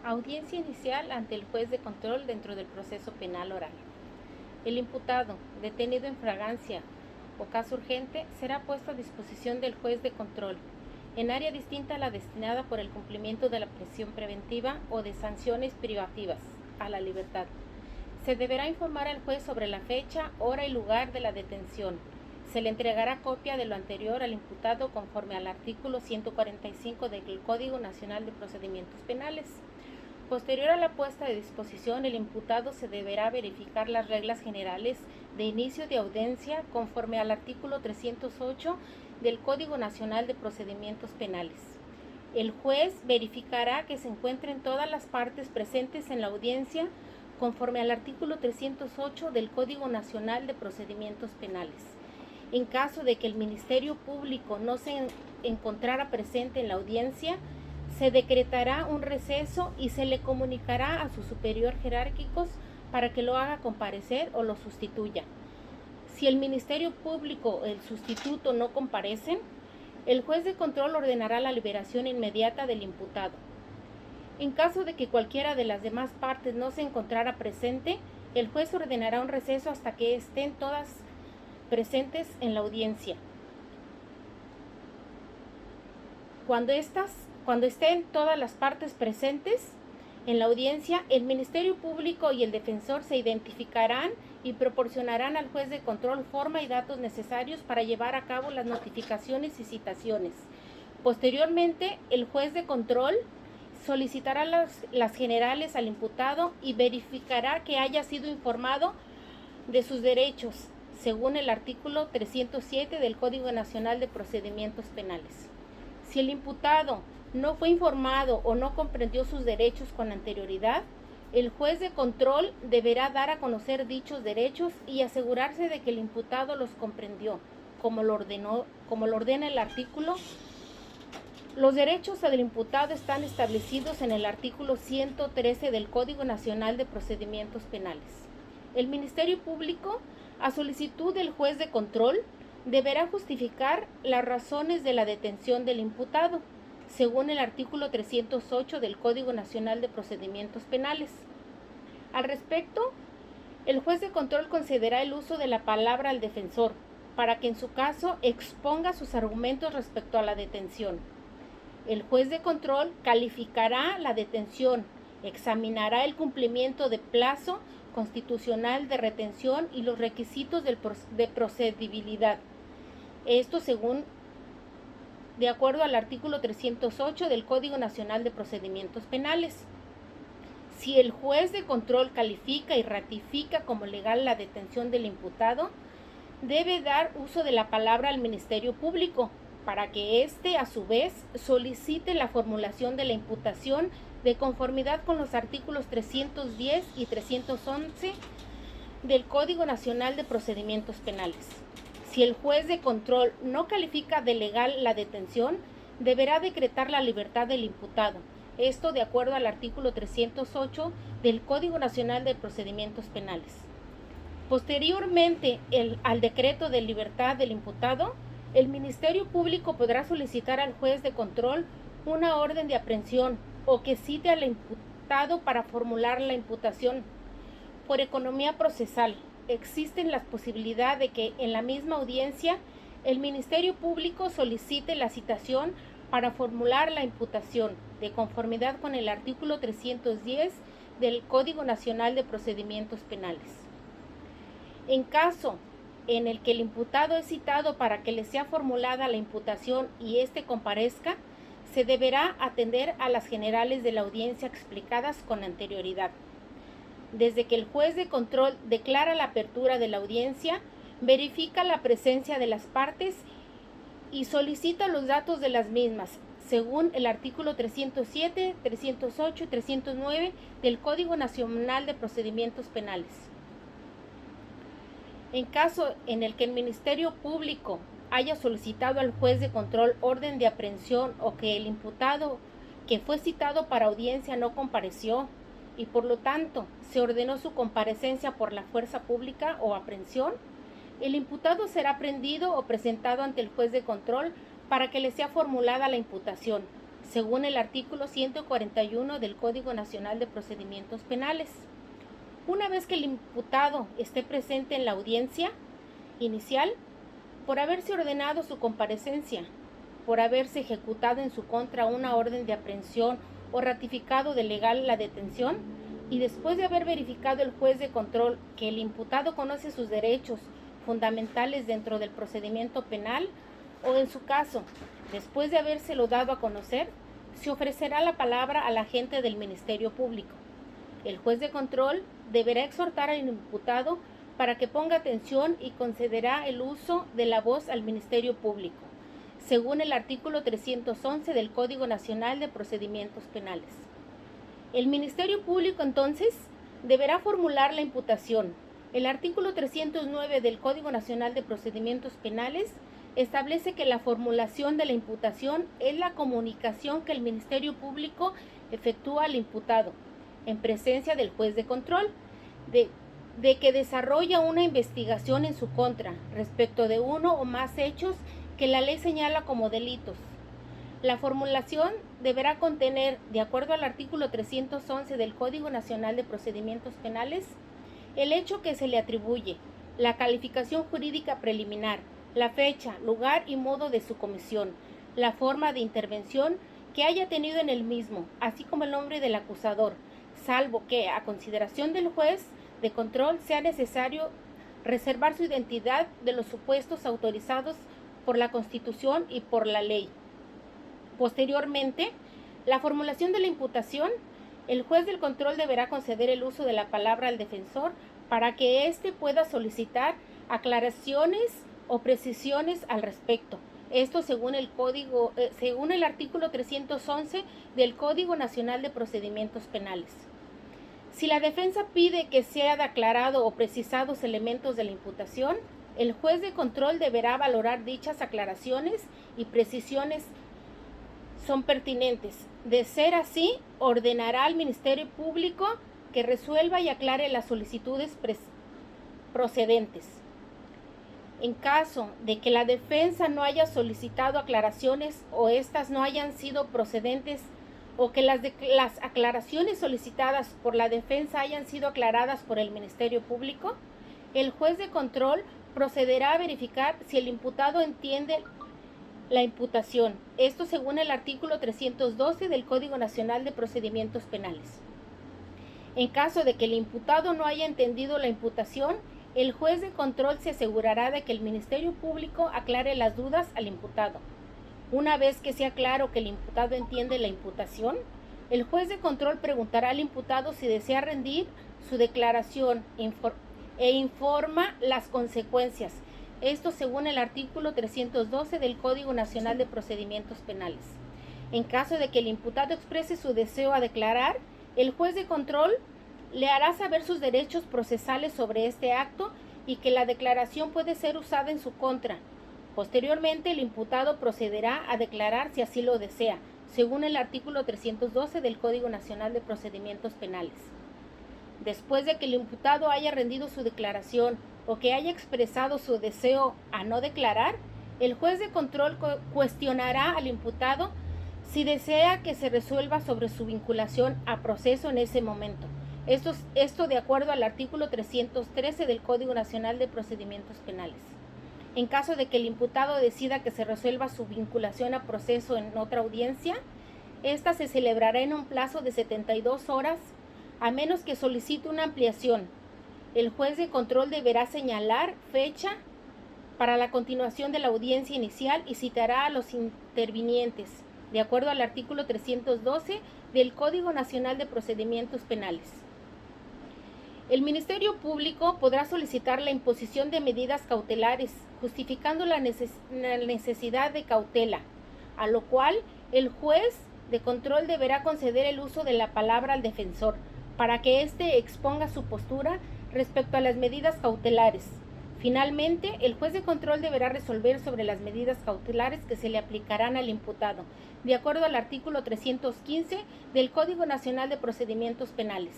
Audiencia inicial ante el juez de control dentro del proceso penal oral. El imputado, detenido en fragancia o caso urgente, será puesto a disposición del juez de control, en área distinta a la destinada por el cumplimiento de la prisión preventiva o de sanciones privativas a la libertad. Se deberá informar al juez sobre la fecha, hora y lugar de la detención. Se le entregará copia de lo anterior al imputado conforme al artículo 145 del Código Nacional de Procedimientos Penales. Posterior a la puesta de disposición, el imputado se deberá verificar las reglas generales de inicio de audiencia conforme al artículo 308 del Código Nacional de Procedimientos Penales. El juez verificará que se encuentren todas las partes presentes en la audiencia conforme al artículo 308 del Código Nacional de Procedimientos Penales. En caso de que el Ministerio Público no se encontrara presente en la audiencia, se decretará un receso y se le comunicará a sus superiores jerárquicos para que lo haga comparecer o lo sustituya. Si el Ministerio Público o el sustituto no comparecen, el juez de control ordenará la liberación inmediata del imputado. En caso de que cualquiera de las demás partes no se encontrara presente, el juez ordenará un receso hasta que estén todas presentes en la audiencia. Cuando estén todas las partes presentes en la audiencia, el Ministerio Público y el defensor se identificarán y proporcionarán al juez de control forma y datos necesarios para llevar a cabo las notificaciones y citaciones. Posteriormente, el juez de control solicitará las generales al imputado y verificará que haya sido informado de sus derechos, según el artículo 307 del Código Nacional de Procedimientos Penales. Si el imputado no fue informado o no comprendió sus derechos con anterioridad, el juez de control deberá dar a conocer dichos derechos y asegurarse de que el imputado los comprendió, como lo ordena el artículo. Los derechos del imputado están establecidos en el artículo 113 del Código Nacional de Procedimientos Penales. El Ministerio Público, a solicitud del juez de control, deberá justificar las razones de la detención del imputado, según el artículo 308 del Código Nacional de Procedimientos Penales. Al respecto, el juez de control concederá el uso de la palabra al defensor, para que en su caso exponga sus argumentos respecto a la detención. El juez de control calificará la detención, examinará el cumplimiento de plazo constitucional de retención y los requisitos de procedibilidad. Esto de acuerdo al artículo 308 del Código Nacional de Procedimientos Penales. Si el juez de control califica y ratifica como legal la detención del imputado, debe dar uso de la palabra al Ministerio Público para que éste, a su vez, solicite la formulación de la imputación de conformidad con los artículos 310 y 311 del Código Nacional de Procedimientos Penales. Si el juez de control no califica de legal la detención, deberá decretar la libertad del imputado. Esto de acuerdo al artículo 308 del Código Nacional de Procedimientos Penales. Posteriormente al decreto de libertad del imputado, el Ministerio Público podrá solicitar al juez de control una orden de aprehensión o que cite al imputado para formular la imputación. Por economía procesal, existen las posibilidades de que en la misma audiencia el Ministerio Público solicite la citación para formular la imputación, de conformidad con el artículo 310 del Código Nacional de Procedimientos Penales. En caso en el que el imputado es citado para que le sea formulada la imputación y éste comparezca, se deberá atender a las generales de la audiencia explicadas con anterioridad. Desde que el juez de control declara la apertura de la audiencia, verifica la presencia de las partes y solicita los datos de las mismas, según el artículo 307, 308 y 309 del Código Nacional de Procedimientos Penales. En caso en el que el Ministerio Público haya solicitado al juez de control orden de aprehensión o que el imputado que fue citado para audiencia no compareció y por lo tanto se ordenó su comparecencia por la fuerza pública o aprehensión, el imputado será prendido o presentado ante el juez de control para que le sea formulada la imputación, según el artículo 141 del Código Nacional de Procedimientos Penales. Una vez que el imputado esté presente en la audiencia inicial, por haberse ordenado su comparecencia, por haberse ejecutado en su contra una orden de aprehensión o ratificado de legal la detención, y después de haber verificado el juez de control que el imputado conoce sus derechos fundamentales dentro del procedimiento penal, o en su caso, después de habérselo dado a conocer, se ofrecerá la palabra al agente del Ministerio Público. El juez de control deberá exhortar al imputado para que ponga atención y concederá el uso de la voz al Ministerio Público, según el artículo 311 del Código Nacional de Procedimientos Penales. El Ministerio Público entonces deberá formular la imputación. El artículo 309 del Código Nacional de Procedimientos Penales establece que la formulación de la imputación es la comunicación que el Ministerio Público efectúa al imputado, en presencia del juez de control, de que desarrolla una investigación en su contra respecto de uno o más hechos que la ley señala como delitos. La formulación deberá contener, de acuerdo al artículo 311 del Código Nacional de Procedimientos Penales, el hecho que se le atribuye, la calificación jurídica preliminar, la fecha, lugar y modo de su comisión, la forma de intervención que haya tenido en el mismo, así como el nombre del acusador, salvo que, a consideración del juez de control, sea necesario reservar su identidad de los supuestos autorizados por la Constitución y por la ley. Posteriormente, la formulación de la imputación, el juez del control deberá conceder el uso de la palabra al defensor para que éste pueda solicitar aclaraciones o precisiones al respecto. Esto según el artículo 311 del Código Nacional de Procedimientos Penales. Si la defensa pide que sean aclarado o precisados elementos de la imputación, el juez de control deberá valorar dichas aclaraciones y precisiones son pertinentes. De ser así, ordenará al Ministerio Público que resuelva y aclare las solicitudes procedentes. En caso de que la defensa no haya solicitado aclaraciones o éstas no hayan sido procedentes, o que las aclaraciones solicitadas por la defensa hayan sido aclaradas por el Ministerio Público, el juez de control procederá a verificar si el imputado entiende la imputación. Esto según el artículo 312 del Código Nacional de Procedimientos Penales. En caso de que el imputado no haya entendido la imputación, el juez de control se asegurará de que el Ministerio Público aclare las dudas al imputado. Una vez que sea claro que el imputado entiende la imputación, el juez de control preguntará al imputado si desea rendir su declaración e informa las consecuencias. Esto según el artículo 312 del Código Nacional de Procedimientos Penales. En caso de que el imputado exprese su deseo a declarar, el juez de control le hará saber sus derechos procesales sobre este acto y que la declaración puede ser usada en su contra. Posteriormente, el imputado procederá a declarar si así lo desea, según el artículo 312 del Código Nacional de Procedimientos Penales. Después de que el imputado haya rendido su declaración o que haya expresado su deseo a no declarar, el juez de control cuestionará al imputado si desea que se resuelva sobre su vinculación a proceso en ese momento. Esto de acuerdo al artículo 313 del Código Nacional de Procedimientos Penales. En caso de que el imputado decida que se resuelva su vinculación a proceso en otra audiencia, esta se celebrará en un plazo de 72 horas, a menos que solicite una ampliación. El juez de control deberá señalar fecha para la continuación de la audiencia inicial y citará a los intervinientes, de acuerdo al artículo 312 del Código Nacional de Procedimientos Penales. El Ministerio Público podrá solicitar la imposición de medidas cautelares, justificando la necesidad de cautela, a lo cual el juez de control deberá conceder el uso de la palabra al defensor, para que éste exponga su postura respecto a las medidas cautelares. Finalmente, el juez de control deberá resolver sobre las medidas cautelares que se le aplicarán al imputado, de acuerdo al artículo 315 del Código Nacional de Procedimientos Penales.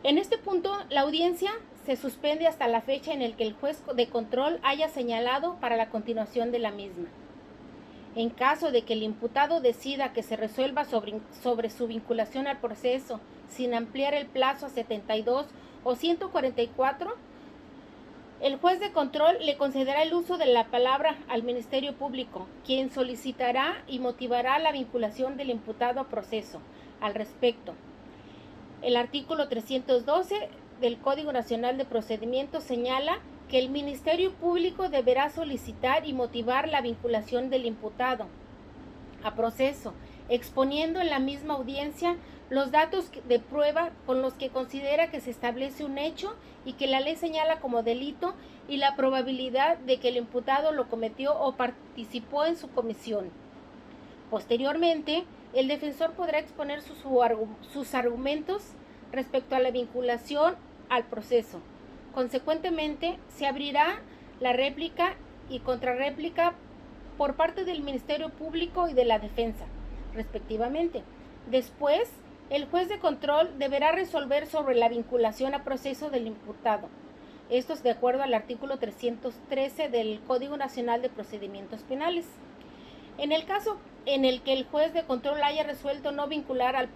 En este punto, la audiencia se suspende hasta la fecha en la que el juez de control haya señalado para la continuación de la misma. En caso de que el imputado decida que se resuelva sobre su vinculación al proceso sin ampliar el plazo a 72 o 144, el juez de control le concederá el uso de la palabra al Ministerio Público, quien solicitará y motivará la vinculación del imputado a proceso. Al respecto, el artículo 312 del Código Nacional de Procedimientos señala que el Ministerio Público deberá solicitar y motivar la vinculación del imputado a proceso, exponiendo en la misma audiencia los datos de prueba con los que considera que se establece un hecho y que la ley señala como delito y la probabilidad de que el imputado lo cometió o participó en su comisión. Posteriormente, el defensor podrá exponer sus argumentos respecto a la vinculación al proceso. Consecuentemente, se abrirá la réplica y contrarréplica por parte del Ministerio Público y de la Defensa, respectivamente. Después, el juez de control deberá resolver sobre la vinculación a proceso del imputado. Esto es de acuerdo al artículo 313 del Código Nacional de Procedimientos Penales. En el caso en el que el juez de control haya resuelto no vincular a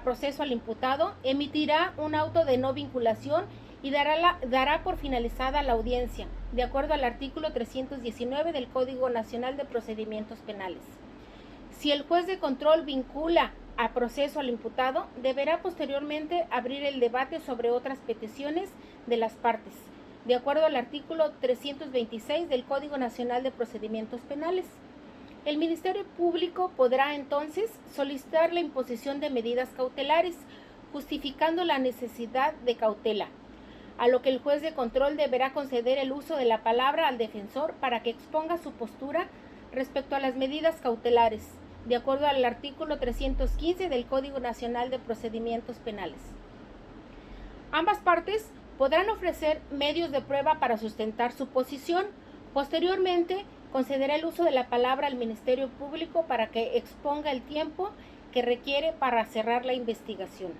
proceso al imputado, emitirá un auto de no vinculación y dará por finalizada la audiencia, de acuerdo al artículo 319 del Código Nacional de Procedimientos Penales. Si el juez de control vincula a proceso al imputado, deberá posteriormente abrir el debate sobre otras peticiones de las partes, de acuerdo al artículo 326 del Código Nacional de Procedimientos Penales. El Ministerio Público podrá entonces solicitar la imposición de medidas cautelares, justificando la necesidad de cautela, a lo que el juez de control deberá conceder el uso de la palabra al defensor para que exponga su postura respecto a las medidas cautelares, de acuerdo al artículo 315 del Código Nacional de Procedimientos Penales. Ambas partes podrán ofrecer medios de prueba para sustentar su posición. Posteriormente, concederá el uso de la palabra al Ministerio Público para que exponga el tiempo que requiere para cerrar la investigación.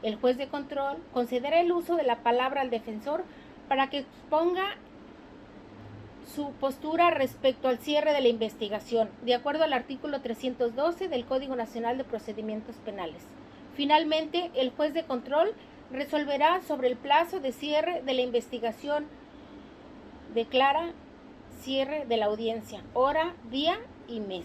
El juez de control concederá el uso de la palabra al defensor para que exponga su postura respecto al cierre de la investigación, de acuerdo al artículo 312 del Código Nacional de Procedimientos Penales. Finalmente, el juez de control resolverá sobre el plazo de cierre de la investigación. Declara cierre de la audiencia, hora, día y mes.